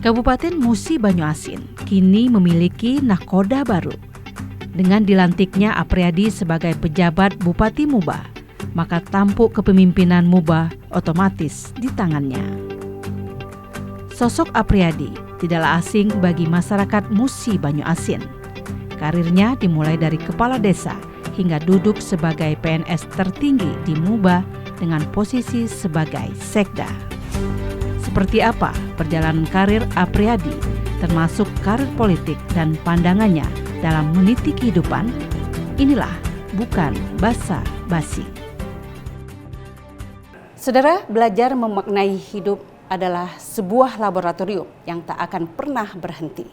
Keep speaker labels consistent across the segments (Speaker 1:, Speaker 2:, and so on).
Speaker 1: Kabupaten Musi Banyuasin kini memiliki nahkoda baru. Dengan dilantiknya Apriyadi sebagai pejabat Bupati Muba, maka tampuk kepemimpinan Muba otomatis di tangannya. Sosok Apriyadi tidaklah asing bagi masyarakat Musi Banyuasin. Karirnya dimulai dari kepala desa hingga duduk sebagai PNS tertinggi di Muba dengan posisi sebagai sekda. Seperti apa perjalanan karir Apriyadi, termasuk karir politik dan pandangannya dalam meniti kehidupan? Inilah Bukan Basa-Basi. Saudara, belajar memaknai hidup adalah sebuah laboratorium yang tak akan pernah berhenti.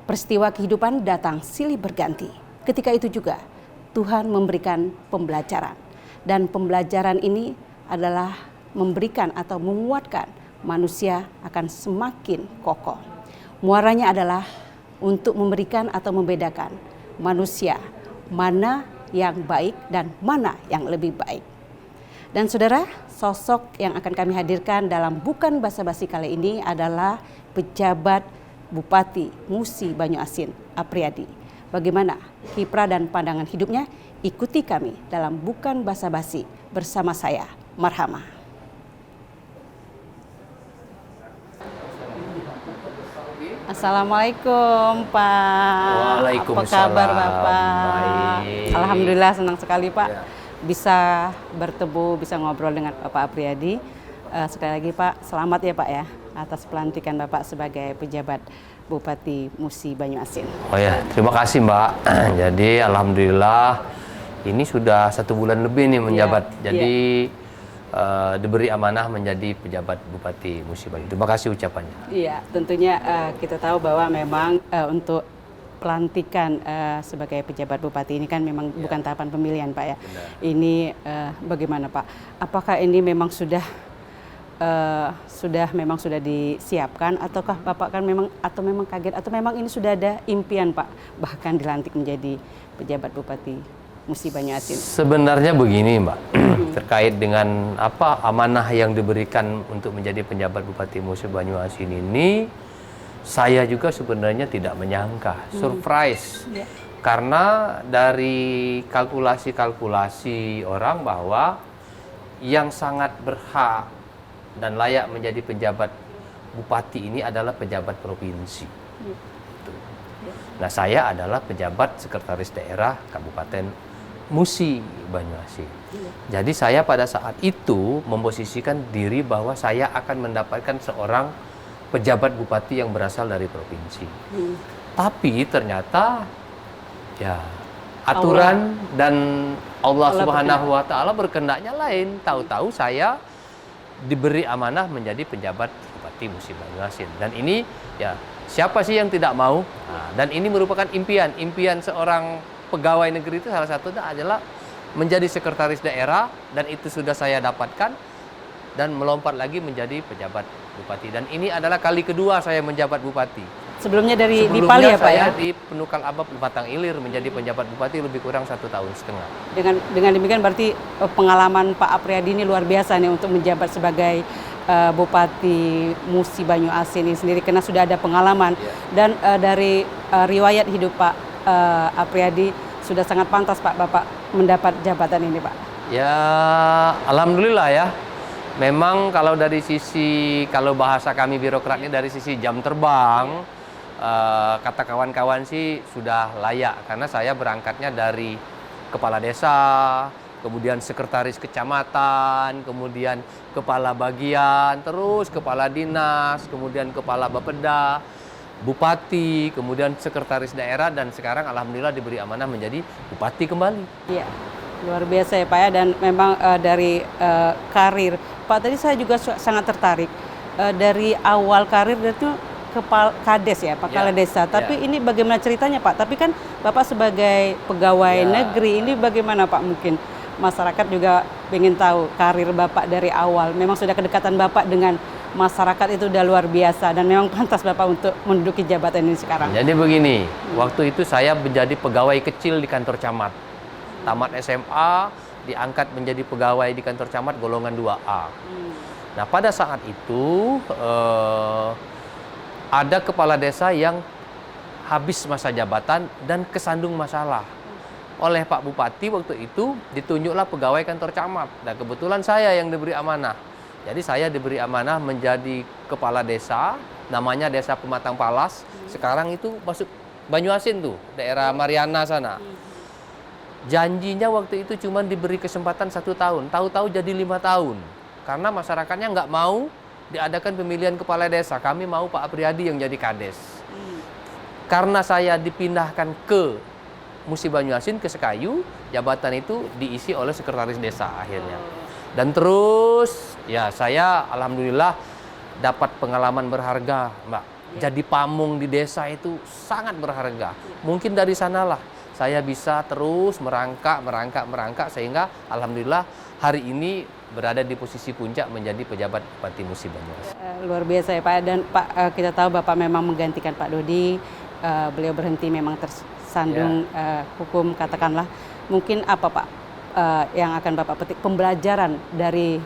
Speaker 1: Peristiwa kehidupan datang silih berganti. Ketika itu juga Tuhan memberikan pembelajaran. Dan pembelajaran ini adalah memberikan atau menguatkan manusia akan semakin kokoh. Muaranya adalah untuk memberikan atau membedakan manusia mana yang baik dan mana yang lebih baik. Dan saudara, sosok yang akan kami hadirkan dalam Bukan Basa-Basi kali ini adalah pejabat Bupati Musi Banyuasin, Apriyadi. Bagaimana kiprah dan pandangan hidupnya? Ikuti kami dalam Bukan Basa-Basi bersama saya, Marhama. Assalamualaikum Pak.
Speaker 2: Waalaikumsalam.
Speaker 1: Apa kabar Bapak?
Speaker 2: Baik.
Speaker 1: Alhamdulillah senang sekali Pak
Speaker 2: Ya.
Speaker 1: bisa bertemu, bisa ngobrol dengan Bapak Apriyadi. Sekali lagi Pak, selamat ya Pak ya atas pelantikan Bapak sebagai pejabat Bupati Musi Banyuasin.
Speaker 2: Oh ya, terima kasih Mbak. Jadi alhamdulillah ini sudah 1 bulan lebih nih menjabat. Jadi diberi amanah menjadi pejabat Bupati Musi Banyuasin. Terima kasih ucapannya.
Speaker 1: Iya, tentunya kita tahu bahwa memang untuk pelantikan sebagai pejabat bupati ini kan memang bukan tahapan pemilihan Pak ya.
Speaker 2: Benar.
Speaker 1: Ini bagaimana Pak? Apakah ini memang sudah disiapkan ataukah Bapak kan memang kaget atau memang ini sudah ada impian Pak bahkan dilantik menjadi pejabat Bupati Musi Banyuasin?
Speaker 2: Sebenarnya begini Mbak, terkait dengan apa amanah yang diberikan untuk menjadi penjabat Bupati Musi Banyuasin ini, saya juga sebenarnya tidak menyangka, surprise.
Speaker 1: Yeah.
Speaker 2: Karena dari kalkulasi-kalkulasi orang bahwa yang sangat berhak dan layak menjadi penjabat bupati ini adalah pejabat provinsi. Nah, saya adalah pejabat sekretaris daerah Kabupaten Musi Banyuasin. Jadi saya pada saat itu memposisikan diri bahwa saya akan mendapatkan seorang pejabat bupati yang berasal dari provinsi. Tapi ternyata ya aturan dan Allah Subhanahu wa taala berkehendaknya lain. Tahu-tahu saya diberi amanah menjadi pejabat Bupati Musi Banyuasin. Dan ini ya siapa sih yang tidak mau? Nah, dan ini merupakan impian seorang pegawai negeri itu salah satunya adalah menjadi sekretaris daerah, dan itu sudah saya dapatkan dan melompat lagi menjadi pejabat bupati. Dan ini adalah kali kedua saya menjabat bupati.
Speaker 1: Sebelumnya dari Dipali ya Pak ya?
Speaker 2: Saya di Penukal Abab Batang Ilir menjadi penjabat bupati lebih kurang 1,5 tahun.
Speaker 1: Dengan demikian berarti pengalaman Pak Apriyadi ini luar biasa nih untuk menjabat sebagai Bupati Musi Banyuasin ini sendiri karena sudah ada pengalaman dan dari riwayat hidup Pak Apriyadi sudah sangat pantas Pak Bapak mendapat jabatan ini Pak.
Speaker 2: Ya alhamdulillah ya. Memang kalau dari sisi, kalau bahasa kami birokratnya dari sisi jam terbang, kata kawan-kawan sih sudah layak karena saya berangkatnya dari kepala desa, kemudian sekretaris kecamatan, kemudian kepala bagian, terus kepala dinas, kemudian kepala bapeda, bupati, kemudian sekretaris daerah, dan sekarang alhamdulillah diberi amanah menjadi bupati kembali.
Speaker 1: Iya, luar biasa ya Pak ya, dan memang dari karir Pak tadi saya juga sangat tertarik dari awal karir itu kepala kades ya Pak, kepala desa. Tapi ini bagaimana ceritanya Pak? Tapi kan Bapak sebagai pegawai negeri ini bagaimana Pak? Mungkin masyarakat juga ingin tahu karir Bapak dari awal. Memang sudah kedekatan Bapak dengan masyarakat itu udah luar biasa dan memang pantas Bapak untuk menduduki jabatan ini sekarang.
Speaker 2: Jadi begini, waktu itu saya menjadi pegawai kecil di kantor camat. Tamat SMA, diangkat menjadi pegawai di kantor camat golongan 2A. Nah, pada saat itu ada kepala desa yang habis masa jabatan dan kesandung masalah. Oleh Pak Bupati waktu itu ditunjuklah pegawai kantor camat. Dan kebetulan saya yang diberi amanah. Jadi saya diberi amanah menjadi kepala desa, namanya Desa Pematang Palas. Sekarang itu masuk Banyuasin tuh, daerah Mariana sana. Janjinya waktu itu cuma diberi kesempatan 1 tahun, tahu-tahu jadi 5 tahun. Karena masyarakatnya nggak mau diadakan pemilihan kepala desa. Kami mau Pak Apriyadi yang jadi kades. Karena saya dipindahkan ke Musi Banyuasin, ke Sekayu, jabatan itu diisi oleh sekretaris desa akhirnya. Dan terus ya saya alhamdulillah dapat pengalaman berharga, Mbak. Jadi pamung di desa itu sangat berharga. Mungkin dari sanalah saya bisa terus merangkak sehingga alhamdulillah hari ini berada di posisi puncak menjadi pejabat Bupati Musi Banyuasin.
Speaker 1: Luar biasa ya Pak. Dan Pak, kita tahu Bapak memang menggantikan Pak Dodi. Beliau berhenti memang tersandung hukum, katakanlah. Mungkin apa Pak yang akan Bapak petik pembelajaran dari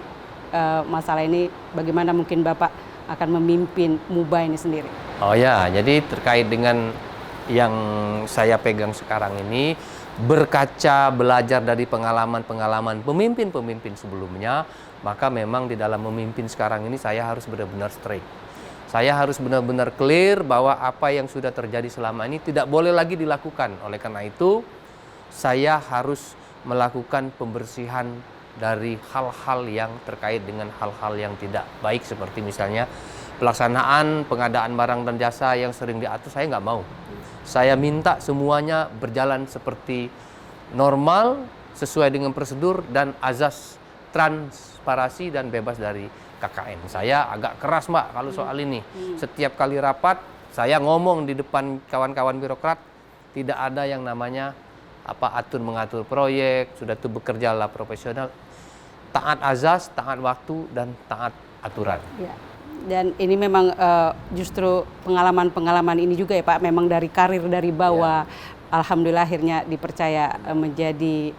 Speaker 1: masalah ini? Bagaimana mungkin Bapak akan memimpin MUBA ini sendiri?
Speaker 2: Oh ya, jadi terkait dengan yang saya pegang sekarang ini, berkaca belajar dari pengalaman-pengalaman pemimpin-pemimpin sebelumnya, maka memang di dalam memimpin sekarang ini saya harus benar-benar straight. Saya harus benar-benar clear bahwa apa yang sudah terjadi selama ini tidak boleh lagi dilakukan. Oleh karena itu, saya harus melakukan pembersihan dari hal-hal yang terkait dengan hal-hal yang tidak baik, seperti misalnya pelaksanaan pengadaan barang dan jasa yang sering diatur. Saya nggak mau. Saya minta semuanya berjalan seperti normal, sesuai dengan prosedur dan azas transparansi dan bebas dari KKN. Saya agak keras Mbak kalau soal ini. Setiap kali rapat saya ngomong di depan kawan-kawan birokrat, tidak ada yang namanya atur mengatur proyek, sudah itu bekerjalah profesional, taat azas, taat waktu, dan taat aturan. Ya.
Speaker 1: Dan ini memang justru pengalaman-pengalaman ini juga ya Pak, memang dari karir dari bawah, alhamdulillah akhirnya dipercaya menjadi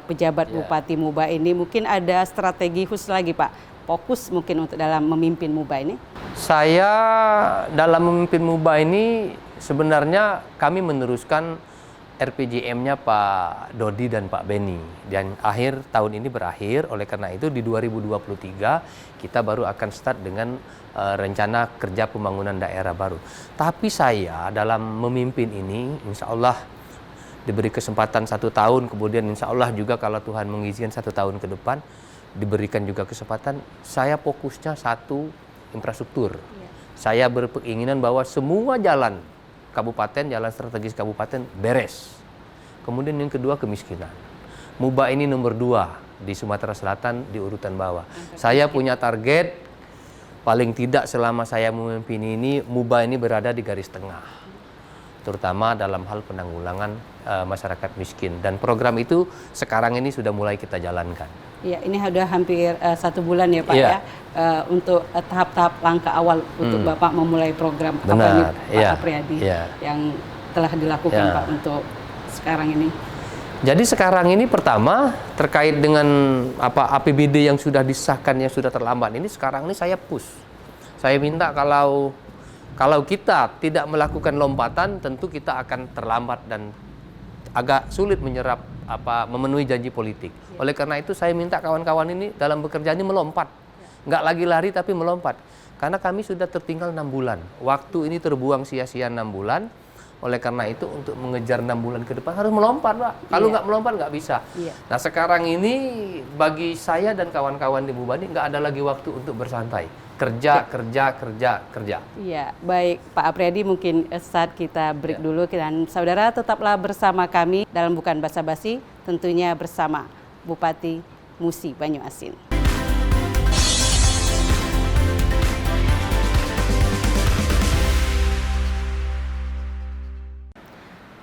Speaker 1: pejabat Bupati MUBA ini. Mungkin ada strategi khusus lagi Pak, fokus mungkin untuk dalam memimpin MUBA ini?
Speaker 2: Saya dalam memimpin MUBA ini sebenarnya kami meneruskan RPJM-nya Pak Dodi dan Pak Beni, dan akhir tahun ini berakhir. Oleh karena itu di 2023 kita baru akan start dengan rencana kerja pembangunan daerah baru. Tapi saya dalam memimpin ini insya Allah diberi kesempatan 1 tahun, kemudian insya Allah juga kalau Tuhan mengizinkan 1 tahun ke depan diberikan juga kesempatan, saya fokusnya 1, infrastruktur. Saya berkeinginan bahwa semua jalan kabupaten, jalan strategis kabupaten beres. Kemudian yang kedua, kemiskinan. MUBA ini nomor 2 di Sumatera Selatan di urutan bawah. Saya punya target paling tidak selama saya memimpin ini, MUBA ini berada di garis tengah, terutama dalam hal penanggulangan masyarakat miskin. Dan program itu sekarang ini sudah mulai kita jalankan.
Speaker 1: Ya, ini sudah hampir 1 bulan ya Pak ya, untuk tahap-tahap langkah awal untuk Bapak memulai program apa ini Pak Apriyadi yang telah dilakukan Pak untuk sekarang ini.
Speaker 2: Jadi sekarang ini pertama terkait dengan APBD yang sudah disahkan yang sudah terlambat ini, sekarang ini saya push. Saya minta kalau kita tidak melakukan lompatan, tentu kita akan terlambat dan agak sulit memenuhi janji politik. Oleh karena itu saya minta kawan-kawan ini dalam bekerja ini melompat. Nggak lagi lari tapi melompat. Karena kami sudah tertinggal 6 bulan. Waktu ini terbuang sia-sia 6 bulan. Oleh karena itu untuk mengejar 6 bulan ke depan harus melompat Pak. Kalau nggak melompat nggak bisa. Nah sekarang ini bagi saya dan kawan-kawan di MUBA ini nggak ada lagi waktu untuk bersantai. Kerja.
Speaker 1: Iya, baik Pak Apriyadi, mungkin saat kita break dulu, dan saudara tetaplah bersama kami dalam Bukan Basa-Basi, tentunya bersama Bupati Musi Banyuasin.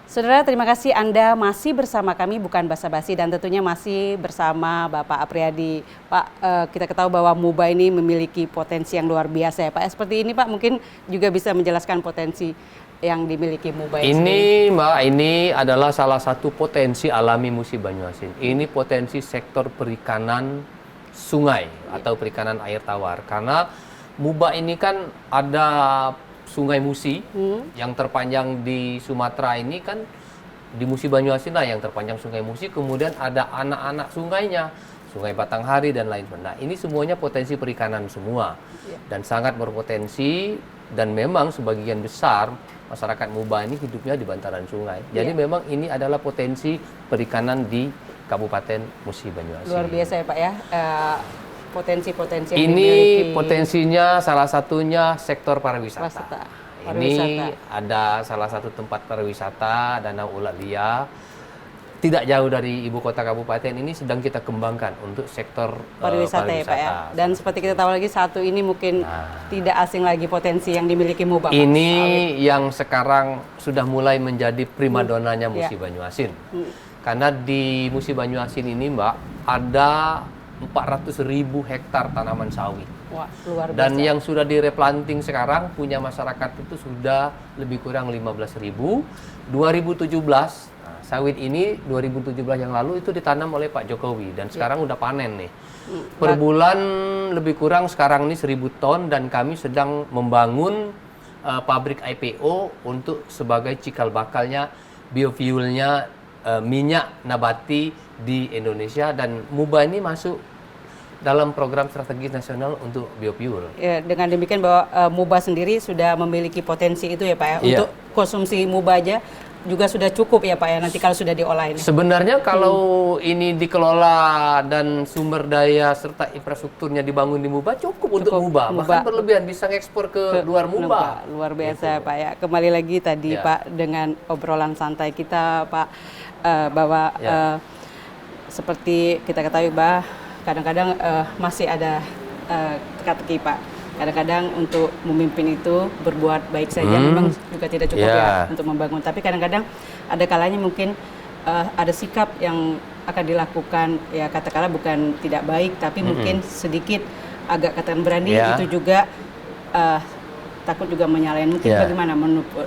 Speaker 1: Saudara, terima kasih Anda masih bersama kami Bukan Basa-Basi, dan tentunya masih bersama Bapak Apriyadi. Pak, kita ketahui bahwa MUBA ini memiliki potensi yang luar biasa ya Pak. Seperti ini Pak, mungkin juga bisa menjelaskan potensi yang dimiliki MUBA ini.
Speaker 2: Ini Mbak, ini adalah salah satu potensi alami Musi Banyuasin. Ini potensi sektor perikanan sungai atau perikanan air tawar. Karena MUBA ini kan ada Sungai Musi yang terpanjang di Sumatera ini kan di Musi Banyuasin lah yang terpanjang Sungai Musi, kemudian ada anak-anak sungainya, Sungai Batanghari dan lain-lain. Nah, ini semuanya potensi perikanan semua dan sangat berpotensi, dan memang sebagian besar masyarakat Muba ini hidupnya di bantaran sungai. Jadi memang ini adalah potensi perikanan di Kabupaten Musi Banyuasin.
Speaker 1: Luar biasa ya Pak ya. Potensi-potensi yang
Speaker 2: ini
Speaker 1: dimiliki.
Speaker 2: Potensinya salah satunya sektor pariwisata. Ini
Speaker 1: Pariwisata.
Speaker 2: ada salah satu tempat pariwisata, Danau Ulat Lia, tidak jauh dari ibu kota kabupaten, ini sedang kita kembangkan untuk sektor
Speaker 1: Pariwisata ya Pak ya. Dan seperti kita tahu lagi, satu ini mungkin tidak asing lagi potensi yang dimiliki Muba.
Speaker 2: Ini yang sekarang sudah mulai menjadi primadonanya Musi Banyuasin. Karena di Musi Banyuasin ini Mbak, ada 400.000 hektar tanaman sawit.
Speaker 1: Wah, luar biasa.
Speaker 2: Dan yang sudah direplanting sekarang punya masyarakat itu sudah lebih kurang 15.000. 2017, sawit ini 2017 yang lalu itu ditanam oleh Pak Jokowi dan sekarang udah panen nih. Per bulan lebih kurang sekarang ini 1.000 ton, dan kami sedang membangun pabrik IPO untuk sebagai cikal bakalnya biofuelnya minyak nabati di Indonesia, dan Muba ini masuk dalam program strategis nasional untuk biofuel.
Speaker 1: Ya, dengan demikian bahwa Muba sendiri sudah memiliki potensi itu ya Pak ya. Untuk konsumsi Muba aja juga sudah cukup ya Pak ya, nanti kalau sudah diolah ini.
Speaker 2: Sebenarnya kalau ini dikelola dan sumber daya serta infrastrukturnya dibangun di Muba cukup untuk Muba. Bahkan berlebihan, bisa ngekspor ke luar Muba.
Speaker 1: Luar biasa Pak ya. Kembali lagi tadi Pak dengan obrolan santai kita Pak, bahwa seperti kita ketahui bahwa kadang-kadang masih ada teka-teki Pak. Kadang-kadang untuk memimpin itu berbuat baik saja memang juga tidak cukup ya untuk membangun. Tapi kadang-kadang ada kalanya mungkin ada sikap yang akan dilakukan, ya katakanlah bukan tidak baik, tapi mungkin sedikit agak katakan berani, itu juga takut juga menyalahin. Mungkin bagaimana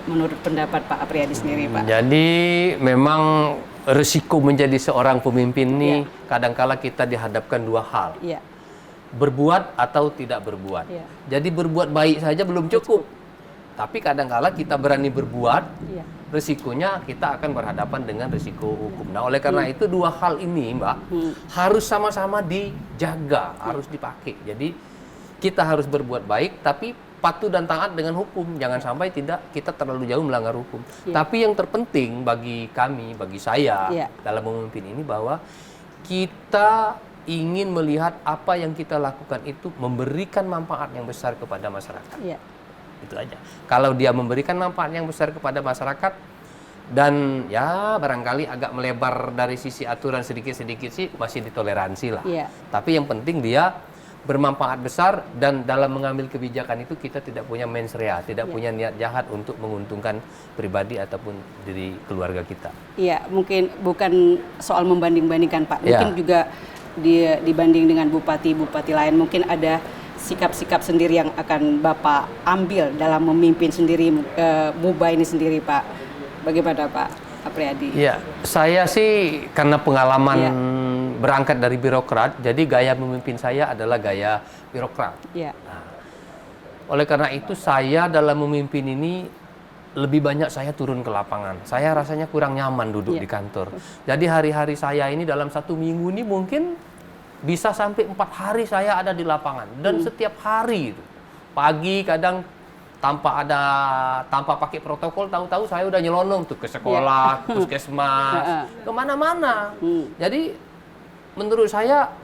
Speaker 1: menurut pendapat Pak Apriyadi sendiri Pak?
Speaker 2: Jadi memang resiko menjadi seorang pemimpin ini kadangkala kita dihadapkan dua hal. Berbuat atau tidak berbuat. Jadi berbuat baik saja belum cukup. Tapi kadangkala kita berani berbuat, resikonya kita akan berhadapan dengan risiko hukum. Nah, oleh karena itu dua hal ini, Mbak, harus sama-sama dijaga, harus dipakai. Jadi kita harus berbuat baik, tapi patuh dan taat dengan hukum. Jangan sampai tidak kita terlalu jauh melanggar hukum. Tapi yang terpenting bagi kami, bagi saya dalam memimpin ini, bahwa kita ingin melihat apa yang kita lakukan itu memberikan manfaat yang besar kepada masyarakat. Itu aja. Kalau dia memberikan manfaat yang besar kepada masyarakat dan ya barangkali agak melebar dari sisi aturan sedikit-sedikit sih masih ditoleransi lah. Tapi yang penting dia bermanfaat besar, dan dalam mengambil kebijakan itu kita tidak punya mens rea, tidak punya niat jahat untuk menguntungkan pribadi ataupun diri keluarga kita. Iya,
Speaker 1: mungkin bukan soal membanding-bandingkan Pak. Mungkin juga dibanding dengan bupati-bupati lain, mungkin ada sikap-sikap sendiri yang akan Bapak ambil dalam memimpin sendiri Muba ini sendiri Pak. Bagaimana Pak Apriyadi?
Speaker 2: Iya, saya sih karena pengalaman berangkat dari birokrat, jadi gaya memimpin saya adalah gaya birokrat. Nah, oleh karena itu saya dalam memimpin ini lebih banyak saya turun ke lapangan. Saya rasanya kurang nyaman duduk di kantor. Jadi hari-hari saya ini dalam 1 minggu ini mungkin bisa sampai 4 hari saya ada di lapangan. Dan setiap hari itu, pagi kadang tanpa pakai protokol, tahu-tahu saya udah nyelonong tuh ke sekolah, puskesmas, kemana-mana. Jadi menurut saya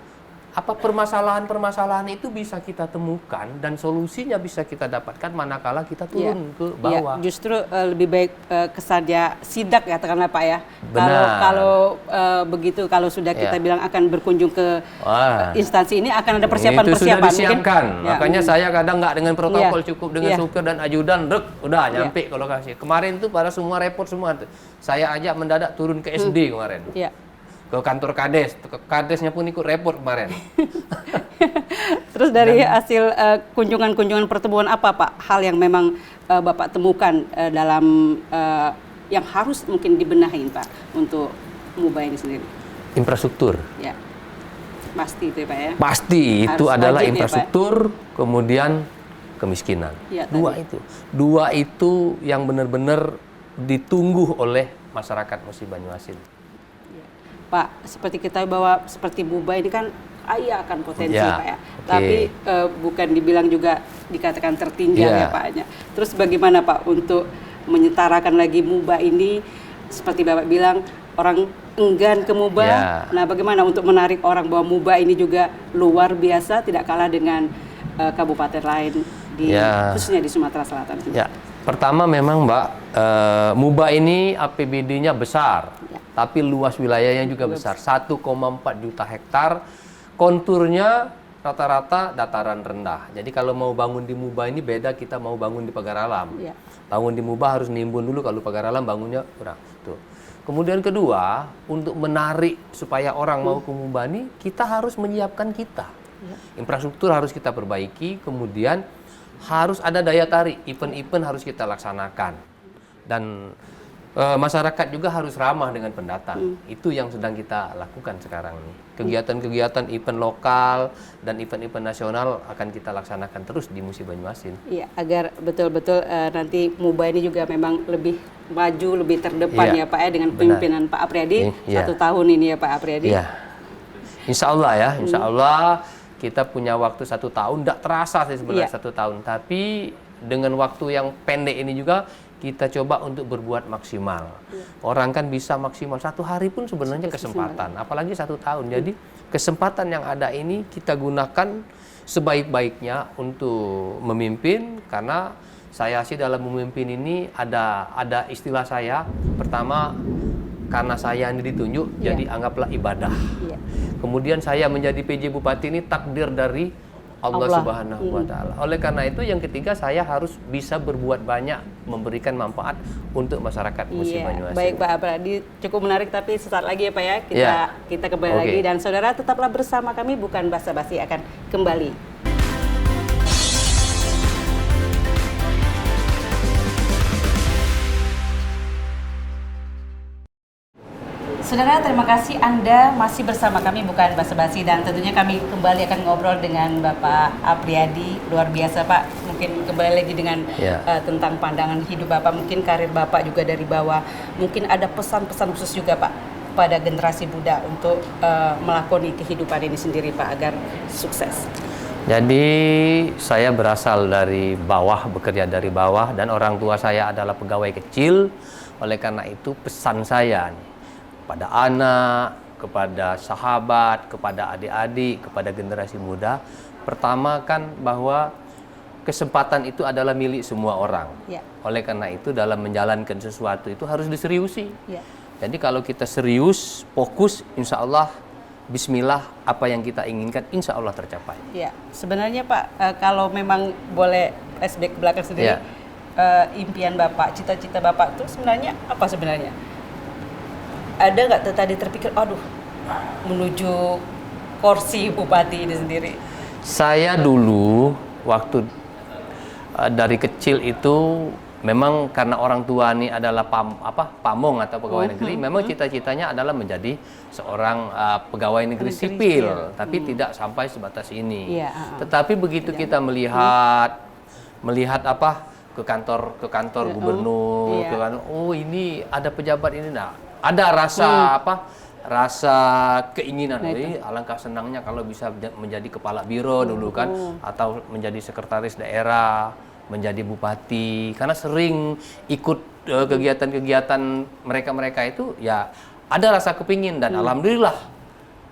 Speaker 2: permasalahan-permasalahan itu bisa kita temukan dan solusinya bisa kita dapatkan manakala kita turun ke bawah.
Speaker 1: Justru lebih baik kesannya sidak ya, katakanlah Pak ya. Kalau begitu, kalau sudah kita bilang akan berkunjung ke instansi ini, akan ada persiapan-persiapan.
Speaker 2: Itu sudah disiapkan. Makanya saya kadang nggak dengan protokol, cukup dengan supir dan ajudan, udah nyampe ke lokasi. Kemarin tuh pada semua repot semua. Saya ajak mendadak turun ke SD kemarin. Ke kantor Kades, Kadesnya pun ikut repot kemarin.
Speaker 1: Terus dari hasil kunjungan-kunjungan pertemuan apa Pak, hal yang memang Bapak temukan dalam yang harus mungkin dibenahin Pak untuk Muba ini sendiri?
Speaker 2: Infrastruktur.
Speaker 1: Pasti itu ya Pak ya?
Speaker 2: Pasti, itu adalah infrastruktur, kemudian kemiskinan.
Speaker 1: Ya,
Speaker 2: Dua itu yang benar-benar ditunggu oleh masyarakat Musi Banyuasin.
Speaker 1: Pak, seperti kita bahwa seperti Muba ini kan kaya akan potensi
Speaker 2: Ya,
Speaker 1: Pak ya.
Speaker 2: oke.
Speaker 1: Tapi bukan dibilang juga dikatakan tertinggal
Speaker 2: Ya.
Speaker 1: ya Paknya. Terus bagaimana Pak untuk menyetarakan lagi Muba ini seperti Bapak bilang orang enggan ke Muba.
Speaker 2: Ya.
Speaker 1: Nah, bagaimana untuk menarik orang bahwa Muba ini juga luar biasa tidak kalah dengan kabupaten lain di khususnya di Sumatera Selatan.
Speaker 2: Ya, pertama memang Mbak, Muba ini APBD-nya besar, tapi luas wilayahnya juga besar, 1,4 juta hektar. Konturnya rata-rata dataran rendah. Jadi kalau mau bangun di Muba ini beda kita mau bangun di Pagar Alam.
Speaker 1: Ya.
Speaker 2: Bangun di Muba harus nimbun dulu, kalau Pagar Alam bangunnya kurang. Tuh. Kemudian kedua, untuk menarik supaya orang mau ke Muba ini, kita harus menyiapkan kita. Infrastruktur harus kita perbaiki, kemudian harus ada daya tarik, event-event harus kita laksanakan. Dan masyarakat juga harus ramah dengan pendatang. Itu yang sedang kita lakukan sekarang ini. Kegiatan-kegiatan event lokal dan event-event nasional akan kita laksanakan terus di Musi Banyuasin.
Speaker 1: Iya, agar betul-betul nanti Muba ini juga memang lebih maju, lebih terdepan ya Pak ya dengan pimpinan Pak Apriyadi 1 tahun ini ya Pak Apriyadi.
Speaker 2: Iya. Insya Allah ya, Insya Allah kita punya waktu 1 tahun. Tidak terasa sih sebenarnya 1 tahun, tapi dengan waktu yang pendek ini juga kita coba untuk berbuat maksimal. Orang kan bisa maksimal 1 hari pun sebenarnya kesempatan, apalagi 1 tahun. Jadi kesempatan yang ada ini kita gunakan sebaik-baiknya untuk memimpin, karena saya sih dalam memimpin ini ada istilah saya. Pertama, karena saya ini ditunjuk, jadi anggaplah ibadah. Kemudian saya menjadi PJ Bupati ini takdir dari Allah Subhanahu wa Ta'ala. Oleh karena itu yang ketiga, saya harus bisa berbuat banyak, memberikan manfaat untuk masyarakat Musi Banyuasin.
Speaker 1: Baik Pak Apriyadi, cukup menarik, tapi sesaat lagi ya Pak ya, kita kembali lagi, dan saudara tetaplah bersama kami, bukan basa-basi akan kembali. Saudara, terima kasih Anda masih bersama kami, bukan basa-basi, dan tentunya kami kembali akan ngobrol dengan Bapak Apriyadi. Luar biasa Pak, mungkin kembali lagi dengan tentang pandangan hidup Bapak, mungkin karir Bapak juga dari bawah. Mungkin ada pesan-pesan khusus juga Pak pada generasi muda untuk melakoni kehidupan ini sendiri Pak agar sukses.
Speaker 2: Jadi saya berasal dari bawah, bekerja dari bawah, dan orang tua saya adalah pegawai kecil. Oleh karena itu pesan saya nih, kepada anak, kepada sahabat, kepada adik-adik, kepada generasi muda. Pertama kan bahwa kesempatan itu adalah milik semua orang. Oleh karena itu dalam menjalankan sesuatu itu harus diseriusi. Jadi kalau kita serius, fokus, insya Allah, bismillah, apa yang kita inginkan insya Allah tercapai.
Speaker 1: Ya, sebenarnya Pak, kalau memang boleh flashback ke belakang sendiri, impian Bapak, cita-cita Bapak itu sebenarnya apa sebenarnya? Ada nggak tadi terpikir, aduh, menuju kursi bupati ini sendiri?
Speaker 2: Saya dulu waktu dari kecil itu memang karena orang tua ini adalah pamong atau pegawai negeri, memang cita-citanya adalah menjadi seorang pegawai negeri sipil, tapi tidak sampai sebatas ini. Tetapi begitu kita melihat ke kantor gubernur, oh ini ada pejabat ini, nah ada rasa keinginan, alangkah senangnya kalau bisa menjadi kepala biro dulu kan, atau menjadi sekretaris daerah, menjadi bupati, karena sering ikut kegiatan-kegiatan mereka itu, ya ada rasa kepingin, dan alhamdulillah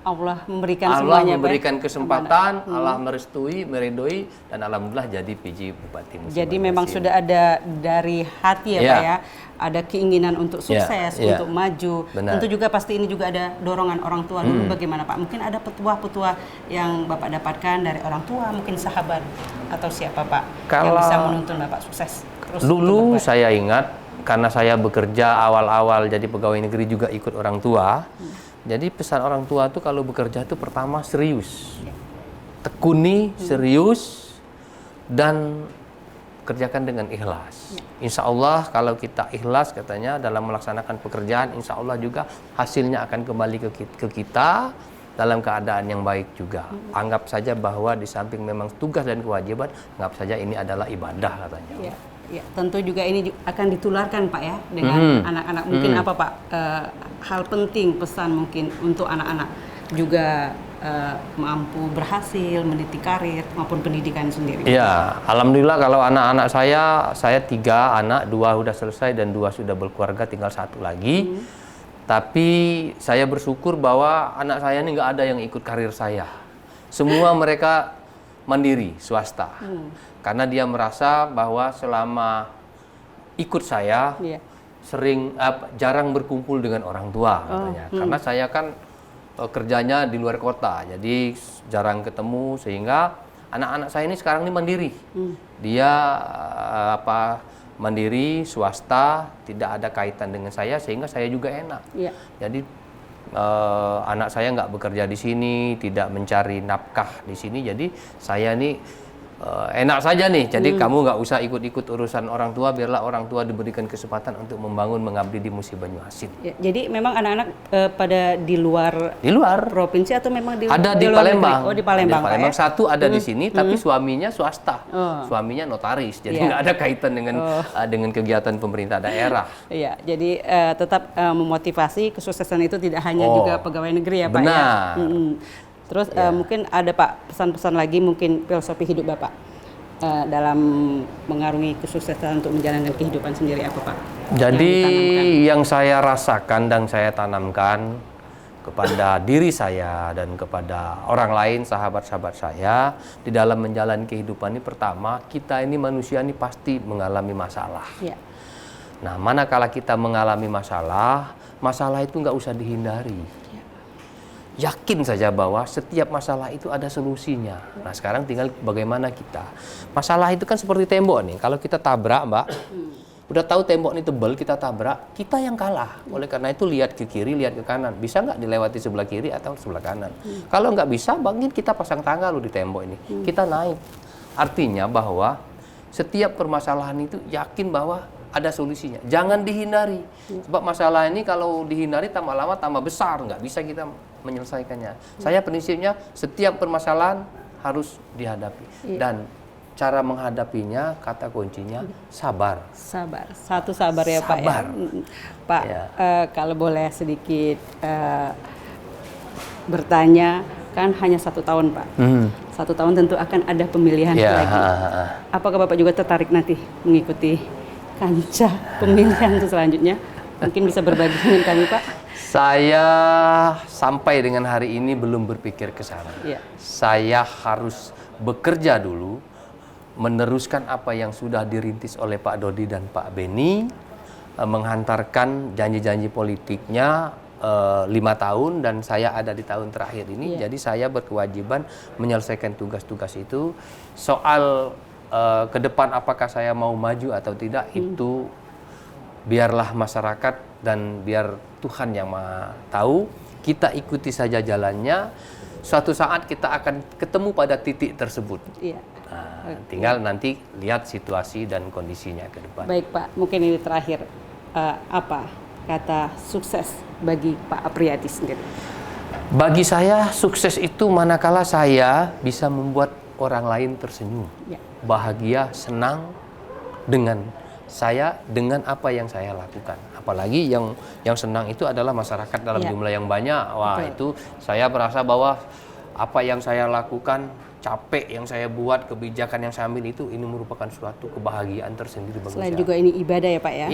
Speaker 1: Allah memberikan semuanya,
Speaker 2: memberikan kesempatan, Allah merestui, meridoi, dan alhamdulillah jadi PJ Bupati Musi
Speaker 1: Jadi memang sudah ada dari hati ya Pak ya, ada keinginan untuk sukses, untuk maju. Tentu juga pasti ini juga ada dorongan orang tua dulu. Bagaimana Pak? Mungkin ada petua-petua yang Bapak dapatkan dari orang tua, mungkin sahabat atau siapa Pak yang bisa menuntun Bapak sukses terus?
Speaker 2: Dulu saya ingat, karena saya bekerja awal-awal jadi pegawai negeri juga ikut orang tua. Jadi pesan orang tua tuh kalau bekerja tuh pertama serius, tekuni, serius, dan kerjakan dengan ikhlas. Insya Allah kalau kita ikhlas katanya dalam melaksanakan pekerjaan, insya Allah juga hasilnya akan kembali ke kita, dalam keadaan yang baik juga. Anggap saja bahwa di samping memang tugas dan kewajiban, anggap saja ini adalah ibadah katanya.
Speaker 1: Ya, ya. Tentu juga ini akan ditularkan Pak ya dengan anak-anak. Mungkin apa Pak hal penting pesan mungkin untuk anak-anak juga mampu berhasil meniti karir maupun pendidikan sendiri.
Speaker 2: Ya, alhamdulillah kalau anak-anak saya 3 anak, 2 sudah selesai dan 2 sudah berkeluarga, tinggal 1 lagi. Tapi saya bersyukur bahwa anak saya ini nggak ada yang ikut karir saya. Semua mereka mandiri, swasta. Karena dia merasa bahwa selama ikut saya jarang berkumpul dengan orang tua katanya. Karena saya kan kerjanya di luar kota, jadi jarang ketemu, sehingga anak-anak saya ini sekarang ini mandiri. Dia mandiri, swasta, tidak ada kaitan dengan saya, sehingga saya juga enak. Jadi anak saya nggak bekerja di sini, tidak mencari nafkah di sini, jadi saya ini enak saja nih. Jadi kamu nggak usah ikut-ikut urusan orang tua, biarlah orang tua diberikan kesempatan untuk membangun, mengabdi di Musi Banyuasin.
Speaker 1: Ya, jadi memang anak-anak pada di luar provinsi atau memang
Speaker 2: ada di
Speaker 1: luar
Speaker 2: Palembang.
Speaker 1: Negeri? Oh, di Palembang.
Speaker 2: Di Palembang. Satu ada di sini, tapi suaminya swasta, suaminya notaris, jadi nggak ada kaitan dengan kegiatan pemerintah daerah.
Speaker 1: Iya, jadi tetap memotivasi kesuksesan itu tidak hanya juga pegawai negeri ya Pak.
Speaker 2: Benar.
Speaker 1: Ya. Terus mungkin ada Pak pesan-pesan lagi mungkin filosofi hidup Bapak dalam mengarungi kesuksesan untuk menjalankan kehidupan sendiri apa Pak?
Speaker 2: Jadi yang saya rasakan dan saya tanamkan kepada diri saya dan kepada orang lain, sahabat-sahabat saya di dalam menjalani kehidupan ini, pertama, kita ini manusia ini pasti mengalami masalah. Nah, manakala kita mengalami masalah itu nggak usah dihindari. Yakin saja bahwa setiap masalah itu ada solusinya. Nah, sekarang tinggal bagaimana kita. Masalah itu kan seperti tembok nih. Kalau kita tabrak, Mbak, udah tahu tembok ini tebal, kita tabrak, kita yang kalah. Oleh karena itu lihat ke kiri, lihat ke kanan. Bisa nggak dilewati sebelah kiri atau sebelah kanan? Kalau nggak bisa, mungkin kita pasang tangga loh di tembok ini. Kita naik. Artinya bahwa setiap permasalahan itu yakin bahwa ada solusinya. Jangan dihindari. Sebab masalah ini kalau dihindari tambah lama tambah besar, nggak bisa kita menyelesaikannya. Saya prinsipnya setiap permasalahan harus dihadapi. Dan cara menghadapinya, kata kuncinya sabar.
Speaker 1: Sabar. Satu sabar ya Pak.
Speaker 2: Sabar.
Speaker 1: Pak, kalau boleh sedikit bertanya, kan hanya 1 tahun Pak. 1 tahun tentu akan ada pemilihan lagi. Apakah Bapak juga tertarik nanti mengikuti kancah pemilihan itu selanjutnya? Mungkin bisa berbagi dengan kami Pak.
Speaker 2: Saya sampai dengan hari ini belum berpikir ke sana. Saya harus bekerja dulu, meneruskan apa yang sudah dirintis oleh Pak Dodi dan Pak Beni, menghantarkan janji-janji politiknya 5 tahun, dan saya ada di tahun terakhir ini. Jadi saya berkewajiban menyelesaikan tugas-tugas itu. Soal ke depan apakah saya mau maju atau tidak, itu biarlah masyarakat dan biar Tuhan yang Maha tahu. Kita ikuti saja jalannya. Suatu saat kita akan ketemu pada titik tersebut. Tinggal nanti lihat situasi dan kondisinya ke depan.
Speaker 1: Baik Pak, mungkin ini terakhir. Apa kata sukses bagi Pak Apriyadi sendiri?
Speaker 2: Bagi saya, sukses itu manakala saya bisa membuat orang lain tersenyum, bahagia, senang dengan saya, dengan apa yang saya lakukan. Apalagi yang senang itu adalah masyarakat dalam jumlah yang banyak. Wah, itu saya merasa bahwa apa yang saya lakukan, capek yang saya buat, kebijakan yang saya ambil itu, ini merupakan suatu kebahagiaan tersendiri bagi saya.
Speaker 1: Selain juga ini ibadah ya Pak ya?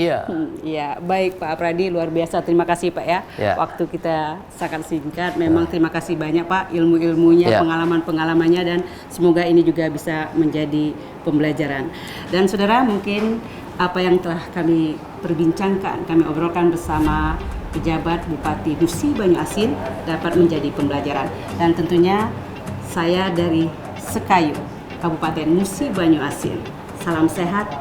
Speaker 1: Iya. Baik Pak Apriyadi, luar biasa. Terima kasih Pak ya. Waktu kita sangat singkat. Memang terima kasih banyak Pak ilmu-ilmunya, pengalaman-pengalamannya, dan semoga ini juga bisa menjadi pembelajaran. Dan saudara, mungkin apa yang telah kami perbincangkan, kami obrolkan bersama pejabat Bupati Musi Banyuasin dapat menjadi pembelajaran. Dan tentunya saya dari Sekayu, Kabupaten Musi Banyuasin. Salam sehat.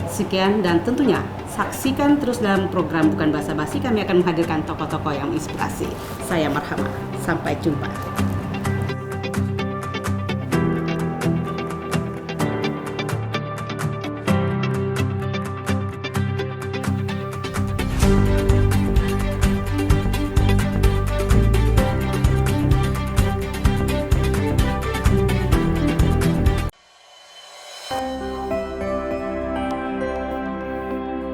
Speaker 1: Sekian, dan tentunya saksikan terus dalam program Bukan Basa-Basi. Kami akan menghadirkan tokoh-tokoh yang menginspirasi. Saya Marhama. Sampai jumpa.